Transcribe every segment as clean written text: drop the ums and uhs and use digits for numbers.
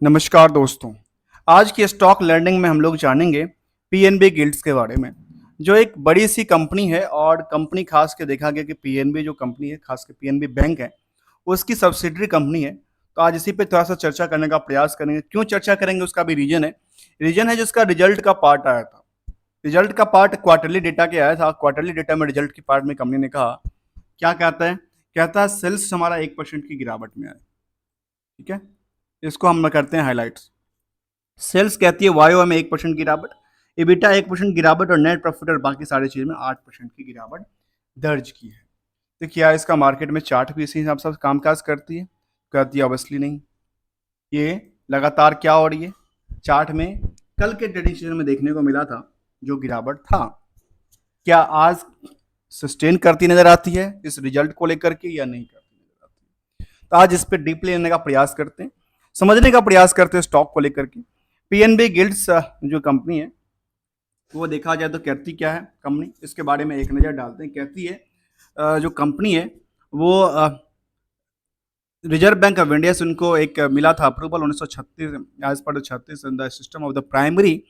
नमस्कार दोस्तों। आज की स्टॉक लर्निंग में हम लोग जानेंगे पीएनबी गिल्ड्स के बारे में, जो एक बड़ी सी कंपनी है और कंपनी खास के देखा गया कि पीएनबी जो कंपनी है, खास के पीएनबी बैंक है, उसकी सब्सिडरी कंपनी है। तो आज इसी पे थोड़ा-सा चर्चा करने का प्रयास करेंगे। क्यों चर्चा करेंगे उसका भी रीज़न है। रीज़न है जिसका रिजल्ट का पार्ट आया था। रिजल्ट का पार्ट क्वार्टरली डेटा के आया था। क्वार्टरली डेटा में रिजल्ट के पार्ट में कंपनी ने कहा, क्या कहता है? कहता है सेल्स हमारा 1% की गिरावट में आया। ठीक है? इसको हम करते हैं हाइलाइट्स। सेल्स कहती है वाईओ में 1% गिरावट, एबिटा 1% गिरावट और नेट प्रॉफिट और बाकी सारी चीज़ में 8% की गिरावट दर्ज की है। तो क्या इसका मार्केट में चार्ट भी इसी हिसाब से कामकाज करती है? कहती है ऑब्वियसली नहीं। ये लगातार क्या हो रही है? चार्ट में कल के ट्रेडिंग सेशन में देखने को मिला था जो गिरावट था, क्या आज सस्टेन करती नजर आती है इस रिजल्ट को लेकर के या नहीं करती नजर आती है? तो आज इस पर डीपली लेने का प्रयास करते हैं, समझने का प्रयास करते हैं स्टॉक को लेकर के। पीएनबी गिल्ड्स जो कंपनी है वो देखा जाए तो कहती क्या है कंपनी, इसके बारे में एक नज़र डालते हैं। कहती है जो कंपनी है वो रिजर्व बैंक ऑफ इंडिया से उनको एक मिला था approval 1936 as per 36 in the system of the primary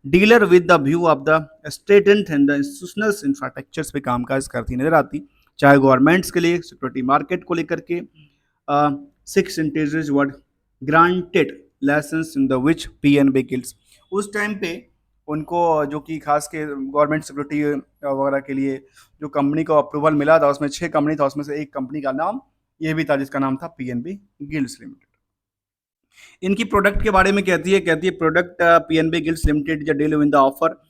dealer with the view of the statement and the institutional infrastructures पे कामकाज करती नजर आती, चाहे गवर्नमेंट्स के लिए सिक्योरिटी मार्केट को लेकर के। Six integers word granted licence in the which PNB guilds, उस टाइम पे उनको जो कि खास के गवर्नमेंट सिक्योरिटी वगैरह के लिए जो कंपनी को अप्रूवल मिला था उसमें 6 कंपनी था, उसमें से एक कंपनी का नाम ये भी था जिसका नाम था पीएनबी गिल्ड्स लिमिटेड। इनकी प्रोडक्ट के बारे में कहती है प्रोडक्ट पीएनबी गिल्ड्स लिमिटेड जो deal in the offer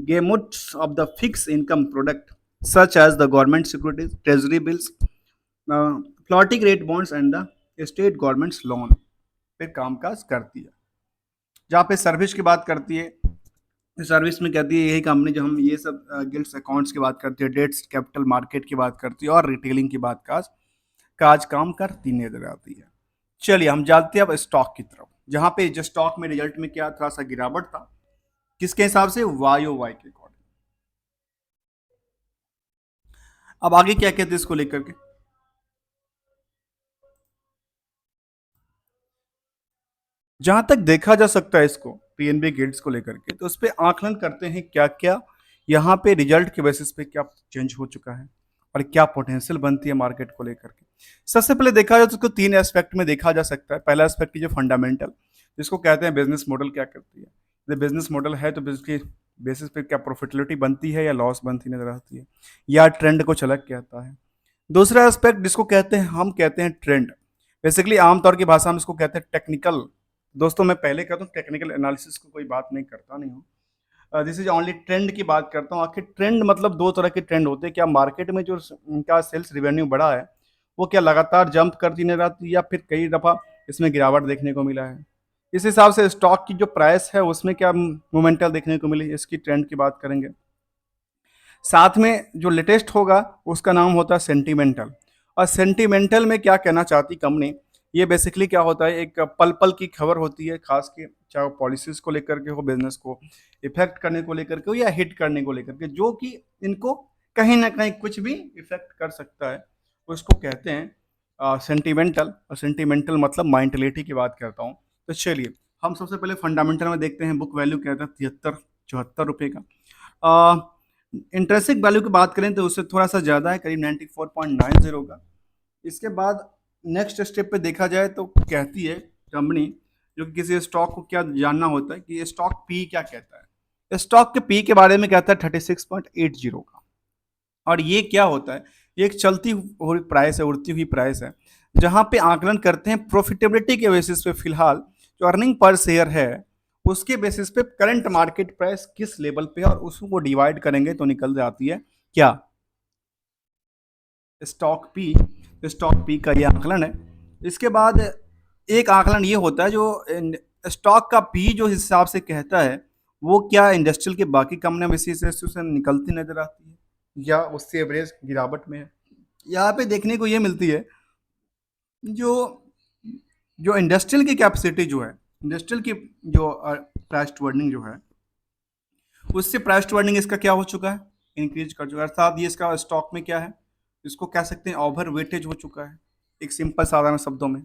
gamuts of the fix income product such as the government securities treasury bills floating rate bonds and the state governments loan पे कामकाज करती है। जहाँ पे सर्विस की बात करती है, सर्विस में कहती है यही कंपनी जो हम ये सब गिल्ड्स अकाउंट्स की बात करती है, डेट्स कैपिटल मार्केट की बात करती है और रिटेलिंग की बात काज काम करती नजर आती है। चलिए हम जाते हैं अब स्टॉक की तरफ, जहाँ पे जो स्टॉक में रिजल्ट में क्या थोड़ा सा गिरावट था, किसके हिसाब से? वाई वाई के अकॉर्डिंग। अब आगे क्या कहते हैं इसको लेकर के, जहां तक देखा जा सकता है इसको पीएनबी गिल्ड्स को लेकर के, तो उस पर आकलन करते हैं क्या क्या यहाँ पे रिजल्ट के बेसिस पे क्या चेंज हो चुका है और क्या पोटेंशियल बनती है मार्केट को लेकर के। सबसे पहले देखा जाए तो उसको 3 एस्पेक्ट में देखा जा सकता है। पहला एस्पेक्ट जो फंडामेंटल, जिसको कहते हैं बिजनेस मॉडल क्या करती है। यदि बिजनेस मॉडल है तो बिजनेस के बेसिस पे क्या प्रॉफिटेबिलिटी बनती है या लॉस बनती नजर आती है, या ट्रेंड को चलक कहता है। दूसरा एस्पेक्ट जिसको कहते हैं हम कहते हैं ट्रेंड, बेसिकली आमतौर की भाषा में इसको कहते हैं टेक्निकल। दोस्तों मैं पहले कहता हूँ टेक्निकल एनालिसिस को कोई बात नहीं करता नहीं हूँ, दिस इज ओनली ट्रेंड की बात करता हूँ। आखिर ट्रेंड मतलब दो तरह के ट्रेंड होते हैं, क्या मार्केट में जो इनका सेल्स रेवेन्यू बढ़ा है वो क्या लगातार जंप करती नजर आती है या फिर कई दफ़ा इसमें गिरावट देखने को मिला है। इस हिसाब से स्टॉक की जो प्राइस है उसमें क्या मोमेंटल देखने को मिली, इसकी ट्रेंड की बात करेंगे। साथ में जो लेटेस्ट होगा उसका नाम होता है सेंटिमेंटल। और सेंटिमेंटल में क्या कहना चाहती कंपनी, ये बेसिकली क्या होता है, एक पल पल की खबर होती है, खास के चाहे वो पॉलिसीज को लेकर के हो, बिजनेस को इफेक्ट करने को लेकर के हो या हिट करने को लेकर के, जो कि इनको कहीं ना कहीं कुछ भी इफेक्ट कर सकता है, उसको कहते हैं सेंटिमेंटल। और सेंटिमेंटल मतलब माइंटलिटी की बात करता हूँ। तो चलिए हम सबसे पहले फंडामेंटल में देखते हैं। बुक वैल्यू कहता है 73-74 रुपये का। इंटरेस्टिंग वैल्यू की बात करें तो उससे थोड़ा सा ज़्यादा है, करीब 94.90 का। इसके बाद नेक्स्ट स्टेप पे देखा जाए तो कहती है कंपनी, जो कि किसी स्टॉक को क्या जानना होता है कि ये स्टॉक पी क्या कहता है। स्टॉक के पी के बारे में कहता है 36.80 का। और ये क्या होता है, ये एक चलती हुई प्राइस है, उड़ती हुई प्राइस है, जहाँ पे आकलन करते हैं प्रॉफिटेबिलिटी के बेसिस पे। फिलहाल जो अर्निंग पर शेयर है उसके बेसिस पे करंट मार्केट प्राइस किस लेवल पे है और उसको डिवाइड करेंगे तो निकल जाती है क्या, स्टॉक पी। स्टॉक पी का ये आकलन है। इसके बाद एक आकलन ये होता है जो स्टॉक का पी जो हिसाब से कहता है वो क्या इंडस्ट्रियल के बाकी कंपनियां बेसिस से निकलती नजर आती है या उससे एवरेज गिरावट में है। यहाँ पे देखने को ये मिलती है जो जो इंडस्ट्रियल की कैपेसिटी जो है, इंडस्ट्रियल की जो प्राइस टू अर्निंग जो है, उससे प्राइस टू अर्निंग इसका क्या हो चुका है, इंक्रीज कर चुका है। अर्थात ये इसका स्टॉक में क्या है, इसको कह सकते हैं ओवर वेटेज हो चुका है, एक सिंपल साधारण शब्दों में।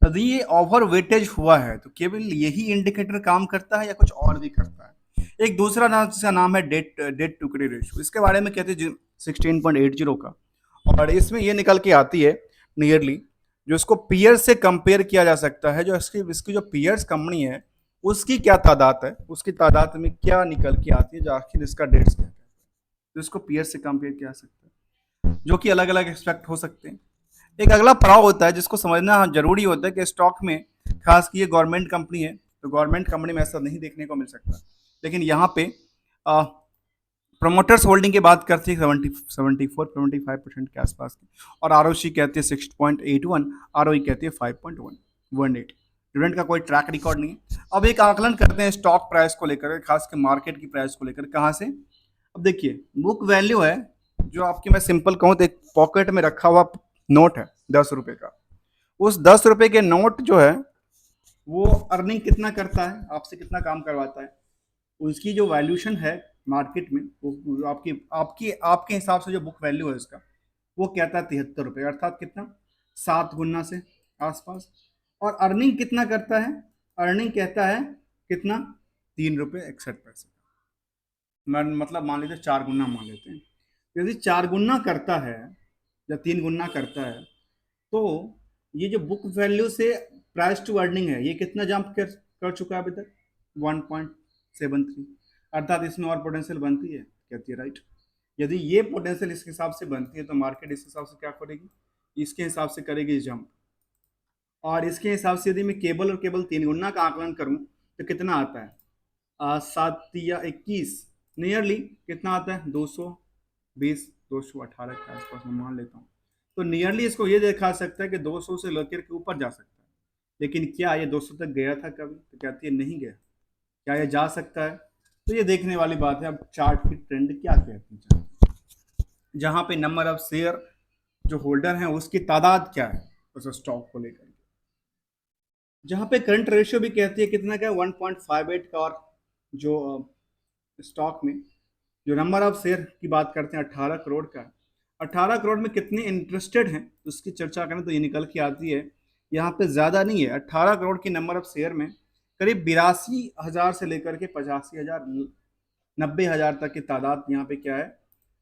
यदि ये ओवर वेटेज हुआ है तो केवल यही इंडिकेटर काम करता है या कुछ और भी करता है? एक दूसरा नाम, जिसका नाम है debt debt to equity ratio, इसके बारे में कहते हैं 16.80 का, और इसमें ये निकल के आती है नियरली, जो इसको पीयर से कंपेयर किया जा सकता है, जो इसकी इसकी जो पीयर्स कंपनी है उसकी क्या तादाद है, उसकी तादाद में क्या निकल के आती है, जो आखिर इसका डेट्स क्या है, तो इसको पीयर से कंपेयर किया जा सकता है, जो कि अलग अलग एक्सपेक्ट हो सकते हैं। एक अगला पड़ाव होता है जिसको समझना जरूरी होता है कि स्टॉक में, खास की ये गवर्नमेंट कंपनी है तो गवर्नमेंट कंपनी में ऐसा नहीं देखने को मिल सकता, लेकिन यहाँ पे प्रोमोटर्स होल्डिंग की बात करते हैं 75% के आसपास की, और आर कहती है 6.81, आर कहती है 5.18। डिविडेंड का कोई ट्रैक रिकॉर्ड नहीं है। अब एक आकलन करते हैं स्टॉक प्राइस को लेकर, खास कर मार्केट की प्राइस को लेकर, कहाँ से? अब देखिए, बुक वैल्यू है, जो आपकी मैं सिंपल कहूँ तो एक पॉकेट में रखा हुआ नोट है 10 रुपए का। उस 10 रुपए के नोट जो है वो अर्निंग कितना करता है, आपसे कितना काम करवाता है, उसकी जो वैल्यूशन है मार्केट में, वो आपकी आपकी आपके हिसाब से जो बुक वैल्यू है उसका, वो कहता है 73 रुपये, अर्थात कितना, 7 गुना से आसपास। और अर्निंग कितना करता है? अर्निंग कहता है कितना, 3 रुपये 61 पैसे। मतलब मान लीजिए 4 गुना मान लेते हैं। यदि 4 गुना करता है या 3 गुना करता है, तो ये जो बुक वैल्यू से प्राइस टू अर्निंग है, ये कितना जंप कर चुका है अभी तक? 1.73। अर्थात इसमें और पोटेंशियल बनती है, कहती है राइट। यदि ये पोटेंशियल इस हिसाब से बनती है तो मार्केट इस हिसाब से क्या करेगी, इसके हिसाब से करेगी जंप। और इसके हिसाब से यदि मैं केवल और केवल 3 गुना का आकलन करूं तो कितना आता है? 7 या 21, नियरली कितना आता है? 220 218 के आसपास मैं मान लेता हूँ। तो नियरली इसको ये देखा सकता है कि 200 से लेकर के ऊपर जा सकता है, लेकिन क्या ये 200 तक गया था कभी? तो कहती है नहीं गया। क्या ये जा सकता है? तो ये देखने वाली बात है। अब चार्ट की ट्रेंड क्या कहती है, जहां पे नंबर ऑफ शेयर जो होल्डर हैं उसकी तादाद क्या है उस स्टॉक को लेकर, जहां पे करंट रेशियो भी कहती है कितना का, 1.58 का, और जो स्टॉक में जो नंबर ऑफ शेयर की बात करते हैं 18 करोड़ का, 18 करोड़ में कितने इंटरेस्टेड हैं उसकी चर्चा करें तो ये निकल के आती है यहाँ पे ज़्यादा नहीं है। 18 करोड़ की नंबर ऑफ शेयर में करीब 82,000 से लेकर के 85,000 90,000 तक की तादाद यहाँ पे क्या है,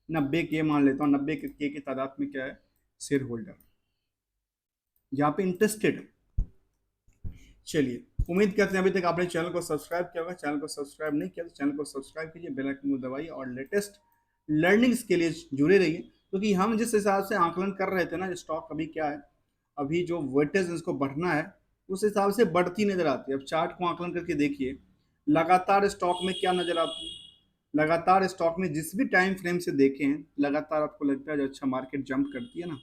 90 के मान लेता हूँ, 90 के की तादाद में क्या है, शेयर होल्डर यहाँ पे इंटरेस्टेड। चलिए, उम्मीद करते हैं अभी तक आपने चैनल को सब्सक्राइब किया होगा। चैनल को सब्सक्राइब नहीं किया तो चैनल को सब्सक्राइब कीजिए, बेल आइकन को दबाइए और लेटेस्ट लर्निंग्स के लिए जुड़े रहिए, क्योंकि हम जिस हिसाब से आकलन कर रहे थे ना, स्टॉक अभी क्या है, अभी जो वेटेज इसको बढ़ना है उस हिसाब से बढ़ती नजर आती है। अब चार्ट को आकलन करके देखिए, लगातार स्टॉक में क्या नजर आती है, लगातार स्टॉक में जिस भी टाइम फ्रेम से देखें, लगातार आपको लगता है जो अच्छा मार्केट जंप करती है ना,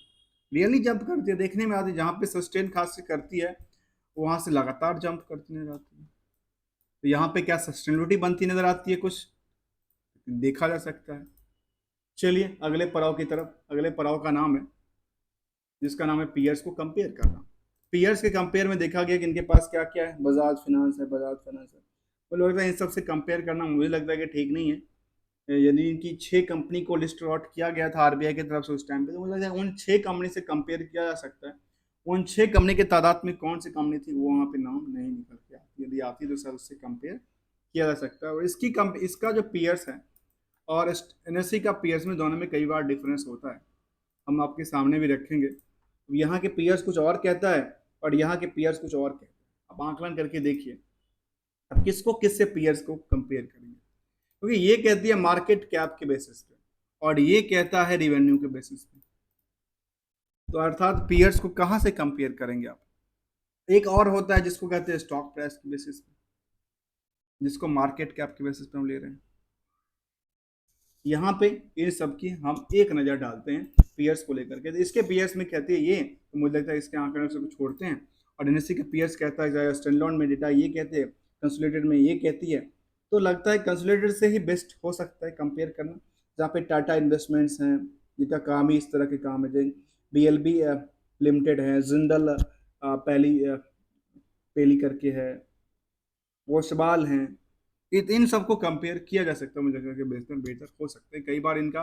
रियली जंप करती है, देखने में आती है, जहाँ पे सस्टेन खास से करती है वहां से लगातार जंप करती नजर आती है। तो यहाँ पे क्या सस्टेनेबिलिटी बनती नजर आती है, कुछ देखा जा सकता है। चलिए अगले पड़ाव की तरफ। अगले पड़ाव का नाम है, जिसका नाम है पीयर्स को कंपेयर करना। पीयर्स के कंपेयर में देखा गया कि इनके पास क्या क्या है, बजाज फाइनेंस है, बजाज फाइनेंस है, तो लगता है इन सबसे कंपेयर करना मुझे लगता है कि ठीक नहीं है। यदि इनकी 6 कंपनी को लिस्ट आउट किया गया था आरबीआई की तरफ से उस टाइम पे, तो मुझे लगता है उन 6 कंपनी से कंपेयर किया जा सकता है। उन 6 कंपनी के तादाद में कौन सी कंपनी थी वो वहाँ पे नाम नहीं निकल के आती, यदि आती तो सर उससे कंपेयर किया जा सकता है। और इसका जो पीयर्स है और एनएससी का पीयर्स में दोनों में कई बार डिफरेंस होता है, हम आपके सामने भी रखेंगे। यहाँ के पीयर्स कुछ और कहता है और यहाँ के पीयर्स कुछ और कहता है। अब आंकलन करके देखिए, अब किसको किससे पीयर्स को कंपेयर करेंगे, क्योंकि ये कहती है मार्केट कैप के बेसिस पे और ये कहता है रिवेन्यू के बेसिस पे, तो अर्थात पीयर्स को कहाँ से कंपेयर करेंगे आप। एक और होता है जिसको कहते हैं स्टॉक प्राइस के बेसिस पे, जिसको मार्केट कैप के बेसिस पे हम ले रहे हैं। यहाँ पे इन सब की हम एक नज़र डालते हैं पीयर्स को लेकर के, तो इसके पीयर्स में कहते हैं ये, तो मुझे लगता है इसके आंकड़े से कुछ छोड़ते हैं। और एनएससी के पीयर्स कहता है स्टैंडअलोन में डेटा ये कहते हैं, कंसोलिडेटेड में ये कहती है, तो लगता है कंसोलिडेटेड से ही बेस्ट हो सकता है कंपेयर करना, जहाँ पे टाटा इन्वेस्टमेंट्स हैं जिनका काम ही इस तरह के काम है, जैसे BLB लिमिटेड है, जिंदल पहली पेली करके है, वोशबाल हैं, इन सबको कंपेयर किया जा सकता है। मुझे लगता है कि बेहतर बेहतर हो सकते हैं। कई बार इनका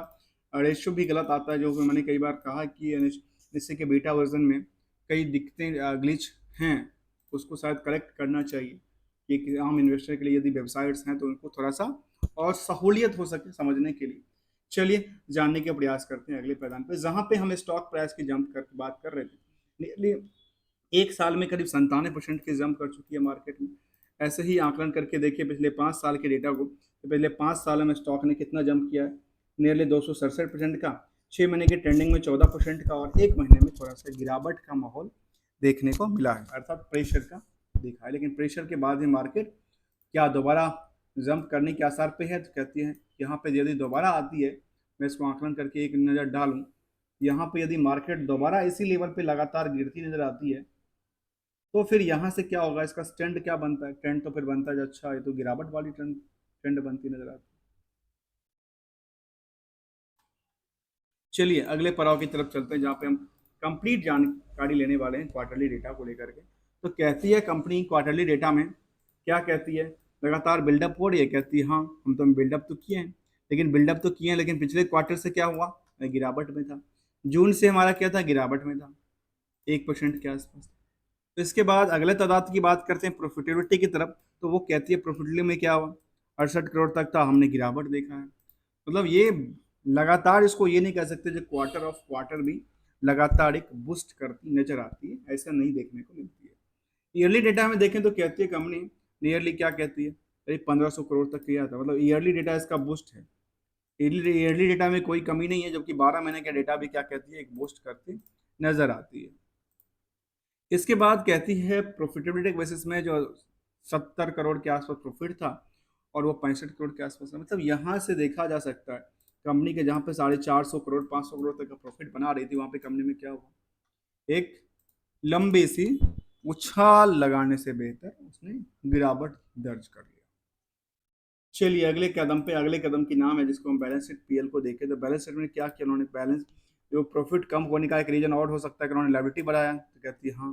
रेशियो भी गलत आता है, जो मैंने कई बार कहा कि निश्चय के बीटा वर्जन में कई दिक्कतें ग्लिच हैं उसको शायद करेक्ट करना चाहिए कि आम इन्वेस्टर के लिए यदि वेबसाइट्स हैं तो उनको थोड़ा सा और सहूलियत हो सके समझने के लिए। चलिए जानने के प्रयास करते हैं अगले पैदान पे, जहाँ पे हम स्टॉक प्राइस की जंप कर बात कर रहे थे। नियरली एक साल में करीब 97% की जंप कर चुकी है मार्केट में। ऐसे ही आकलन करके देखिए पिछले 5 साल के डेटा को, तो पिछले 5 सालों में स्टॉक ने कितना जंप किया है, नियरली 267% का, 6 महीने की ट्रेंडिंग में 14% का, और एक महीने में थोड़ा सा गिरावट का माहौल देखने को मिला है, अर्थात प्रेशर का देखा है। लेकिन प्रेशर के बाद ही मार्केट क्या दोबारा जंप करने के आसार पे है, तो कहती है यहाँ पे यदि दोबारा आती है, मैं इसको आकलन करके एक नज़र डालूं, यहाँ पे यदि मार्केट दोबारा इसी लेवल पे लगातार गिरती नजर आती है, तो फिर यहाँ से क्या होगा, इसका ट्रेंड क्या बनता है, ट्रेंड तो फिर बनता है जो अच्छा है तो गिरावट वाली ट्रेंड ट्रेंड बनती नजर आती है। चलिए अगले पड़ाव की तरफ चलते हैं, जहाँ पे हम कंप्लीट जानकारी लेने वाले हैं क्वार्टरली डेटा को लेकर के। तो कहती है कंपनी क्वार्टरली डेटा में, क्या कहती है, लगातार बिल्डअप हो रही है, कहती है हाँ हम तो बिल्डअप तो किए हैं, लेकिन पिछले क्वार्टर से क्या हुआ, गिरावट में था। जून से हमारा क्या था, गिरावट में था, 1% के आसपास। तो इसके बाद अगले तादाद की बात करते हैं प्रॉफिटेबिलिटी की तरफ, तो वो कहती है प्रॉफिटेबिलिटी में क्या हुआ, 68 करोड़ तक था, हमने गिरावट देखा है। मतलब ये लगातार, इसको ये नहीं कह सकते जो क्वार्टर ऑफ क्वार्टर भी लगातार एक बूस्ट करती नजर आती है, ऐसा नहीं देखने को मिलती है। ईयरली डेटा में देखें तो कहती है कंपनी, नियरली क्या कहती है, करीब 1500 करोड़ तक किया था, मतलब ईयरली डेटा इसका बूस्ट है। ईयरली डेटा में कोई कमी नहीं है, जबकि 12 महीने का डेटा भी क्या कहती है, एक बूस्ट करती नजर आती है। इसके बाद कहती है प्रॉफिटेबिलिटी बेसिस में जो 70 करोड़ के आसपास प्रॉफिट था, और वो 65 करोड़ के आसपास था। मतलब यहाँ से देखा जा सकता है कंपनी के, जहाँ पे 450 करोड़ 500 करोड़ तक का प्रॉफिट बना रही थी, वहाँ पे कंपनी में क्या हुआ, एक लंबी सी उछाल लगाने से बेहतर उसने गिरावट दर्ज कर लिया। चलिए अगले कदम की नाम है, जिसको हम बैलेंस शीट पीएल को देखें, तो बैलेंस शीट में क्या किया उन्होंने, बैलेंस जो प्रॉफिट कम होने का एक रीजन और हो सकता है कि उन्होंने लायबिलिटी बढ़ाया, तो कहती है हाँ,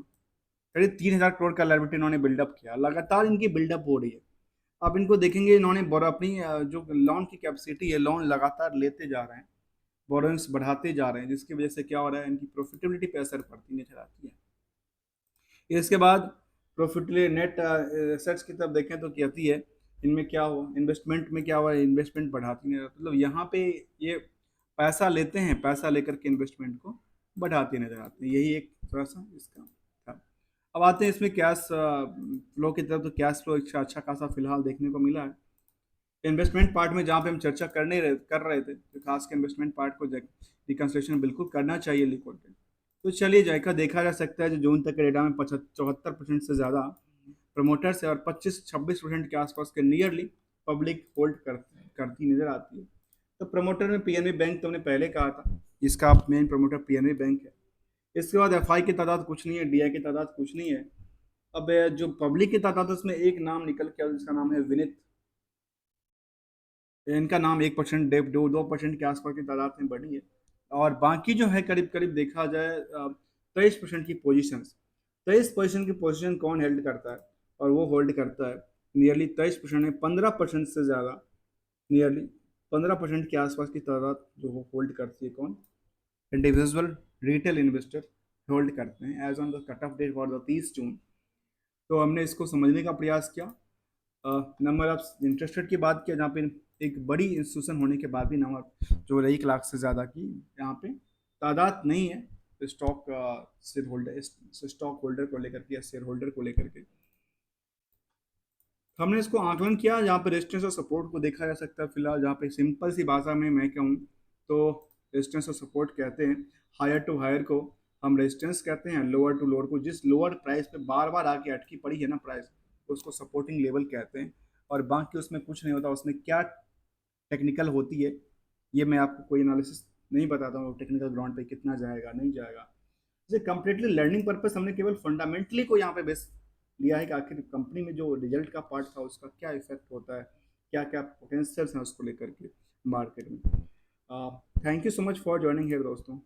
करीब 3000 करोड़ का लायबिलिटी इन्होंने बिल्डअप किया, लगातार इनकी बिल्डअप हो रही है। अब इनको देखेंगे, इन्होंने अपनी जो लोन की कैपेसिटी है, लोन लगातार लेते जा रहे हैं, बोरोइंग्स बढ़ाते जा रहे हैं, जिसकी वजह से क्या हो रहा है, इनकी प्रॉफिटेबिलिटी पे असर पड़ती नजर आती है। इसके बाद प्रॉफिटेबली नेट एसेट्स की तरफ देखें तो कहती है इनमें क्या हुआ, इन्वेस्टमेंट में क्या हुआ, इन्वेस्टमेंट बढ़ाती नहीं, मतलब यहाँ पे ये पैसा लेते हैं, पैसा लेकर के इन्वेस्टमेंट को बढ़ाते नजर आते हैं, यही एक थोड़ा सा इसका था। अब आते हैं इसमें कैश फ्लो की तरफ, तो कैश फ्लो अच्छा खासा फिलहाल देखने को मिला है। इन्वेस्टमेंट पार्ट में जहाँ पे हम चर्चा कर रहे थे, तो खास के इन्वेस्टमेंट पार्ट को रिकंस्ट्रक्शन बिल्कुल करना चाहिए लिक्विड। तो चलिए जायका देखा जा सकता है, जो जून तक के डेटा में 74% से ज़्यादा प्रमोटर्स है, और 25-26% के आसपास के नियरली पब्लिक होल्ड करती नजर आती है। तो प्रमोटर में पीएनबी बैंक, तुमने पहले कहा था, इसका मेन प्रमोटर पीएनबी बैंक है। इसके बाद एफआई की तादाद कुछ नहीं है, डीआई की तादाद कुछ नहीं है। अब जो पब्लिक की तादाद है, उसमें एक नाम निकल के आया, जिसका नाम है विनित। इनका नाम 1% 2% के आसपास की तादाद में बढ़ी है, और बाकी जो है करीब करीब देखा जाए 23% की पोजीशन, 23% की पोजीशन कौन हेल्ड करता है, और वो होल्ड करता है नियरली 23% में 15% से ज़्यादा, नियरली 15% के आसपास की तादाद जो वो होल्ड करती है, कौन, इंडिविजुअल रिटेल इन्वेस्टर होल्ड करते हैं as on the cut off date for the 30 June. तो हमने इसको समझने का प्रयास किया, नंबर ऑफ इंटरेस्टेड की बात किया, जहाँ पे एक बड़ी इंस्टीट्यूशन होने के बाद भी नंबर जो 1 लाख से ज़्यादा की यहाँ पे तादाद नहीं है, stock share holder stock holder को लेकर के या शेयर होल्डर को लेकर के। हमने इसको आकलन किया, जहाँ पे रेजिस्टेंस और सपोर्ट को देखा जा सकता है फिलहाल, जहाँ पे सिंपल सी भाषा में मैं कहूँ तो रेजिस्टेंस और सपोर्ट कहते हैं, हायर टू हायर को हम रेजिस्टेंस कहते हैं, लोअर टू लोअर को, जिस लोअर प्राइस पे बार बार आके अटकी पड़ी है ना प्राइस, उसको सपोर्टिंग लेवल कहते हैं। और बाकी उसमें कुछ नहीं होता, उसमें क्या टेक्निकल होती है, ये मैं आपको कोई एनालिसिस नहीं बताता हूँ टेक्निकल ग्राउंड पे कितना जाएगा नहीं जाएगा। जैसे कम्प्लीटली लर्निंग पर्पस हमने केवल फंडामेंटली को यहाँ पे बेस लिया है कि आखिर कंपनी में जो रिजल्ट का पार्ट था उसका क्या इफेक्ट होता है, क्या क्या पोटेंशियल्स हैं उसको लेकर के मार्केट में। Thank you so much for joining here दोस्तों।